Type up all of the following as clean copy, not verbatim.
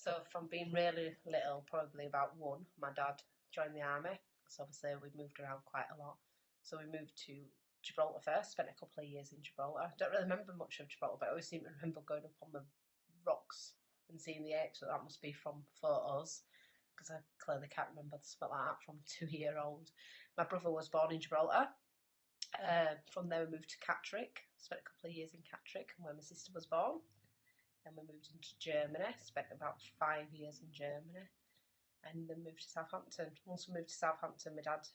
So from being really little, probably about 1, my dad joined the army. So obviously we moved around quite a lot. So we moved to Gibraltar first, spent a couple of years in Gibraltar. I don't really remember much of Gibraltar, but I always seem to remember going up on the rocks and seeing the apes, so that must be from photos, because I clearly can't remember stuff like that from 2-year-old. My brother was born in Gibraltar. From there we moved to Catterick, spent a couple of years in Catterick, where my sister was born. Then we moved into Germany, spent about 5 years in Germany, and then moved to Southampton. Once we moved to Southampton, my dad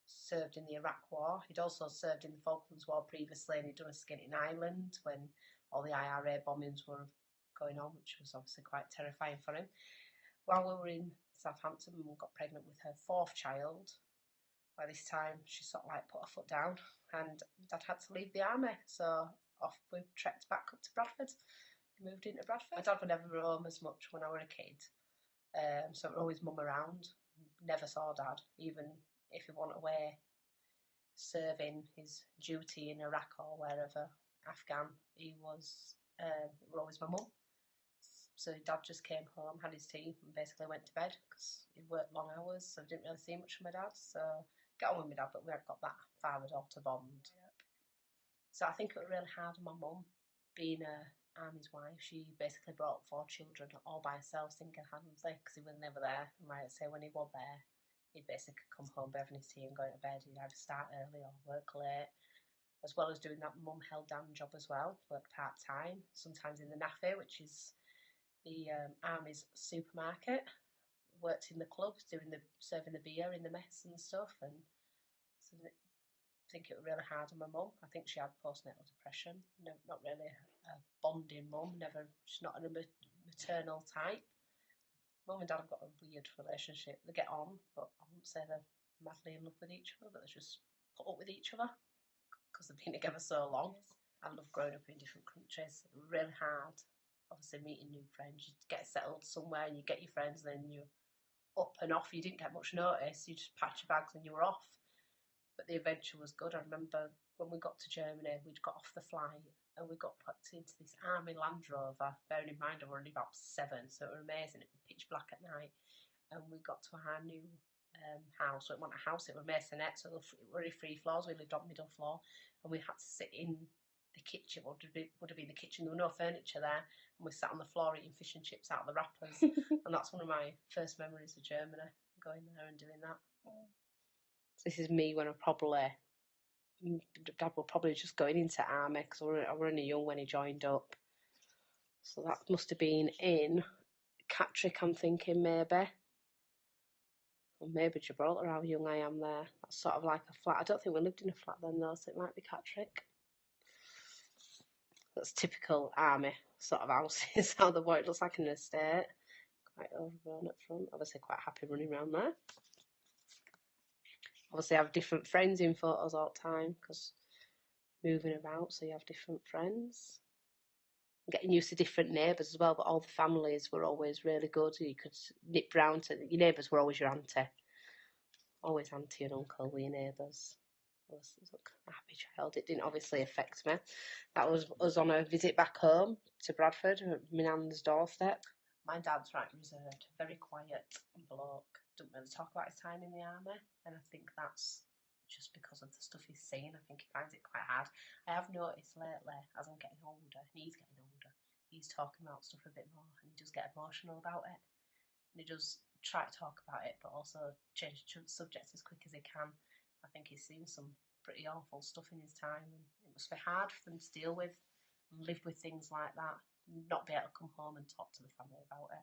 served in the Iraq War. He'd also served in the Falklands War previously, and he'd done a stint in Ireland when all the IRA bombings were going on, which was obviously quite terrifying for him. While we were in Southampton, Mum got pregnant with her 4th child. By this time, she sort of like put her foot down, and Dad had to leave the army. So off we trekked back up to Bradford. We moved into Bradford. My dad would never home as much when I was a kid, so it was always Mum around. Never saw Dad, even if he went away serving his duty in Iraq or wherever, Afghan. He was always my mum. So Dad just came home, had his tea, and basically went to bed because he worked long hours, so I didn't really see much of my dad. So got on with my dad, but we hadn't got that father-daughter bond. Yep. So I think it was really hard on my mum, being a army's wife. She basically brought up 4 children all by herself, single-handedly, because he was never there. And like I say, when he was there, he'd basically come home, be having his tea and going to bed. He'd either start early or work late. As well as doing that, Mum held down a job as well, worked part-time, sometimes in the NAFE, which is the Army's supermarket. Worked in the clubs, serving the beer in the mess and stuff, and so I think it was really hard on my mum. I think she had postnatal depression. No, not really a bonding mum. She's not a maternal type. Mum and Dad have got a weird relationship. They get on, but I wouldn't say they're madly in love with each other, but they just put up with each other because they've been together so long. Yes. I love growing up in different countries. It was really hard, obviously, meeting new friends. You get settled somewhere and you get your friends, and then you're up and off. You didn't get much notice. You just packed your bags and you were off. But the adventure was good. I remember when we got to Germany, we'd got off the flight and we got put into this army Land Rover. Bearing in mind I was only about 7, so it was amazing. It was pitch black at night, and we got to our new house. So it wasn't a house, it was a masonette, so it were 3 floors. We lived on the middle floor, and we had to sit in the kitchen. Would have been the kitchen. There was no furniture there, and we sat on the floor eating fish and chips out of the wrappers. And that's one of my first memories of Germany, going there and doing that. So this is me when Dad was probably just going into army, because I was only young when he joined up. So that must have been in Catterick, I'm thinking, maybe. Or maybe Gibraltar, how young I am there. That's sort of like a flat. I don't think we lived in a flat then though, so it might be Catterick. That's typical army sort of houses, how the it looks like an estate. Quite overgrown at front. Obviously quite happy running around there. Obviously I have different friends in photos all the time, because moving about, so you have different friends. I'm getting used to different neighbours as well, but all the families were always really good. You could nip round to, your neighbours were always your auntie. Always auntie and uncle were your neighbours. I was a happy child. It didn't obviously affect me. That was us on a visit back home to Bradford, my nan's doorstep. My dad's right reserved, very quiet bloke. Doesn't really talk about his time in the army, and I think that's just because of the stuff he's seen. I think he finds it quite hard. I have noticed lately, as I'm getting older, and he's getting older, he's talking about stuff a bit more, and he does get emotional about it. And he does try to talk about it, but also change the subject as quick as he can. I think he's seen some pretty awful stuff in his time, and it must be hard for them to deal with and live with things like that, and not be able to come home and talk to the family about it.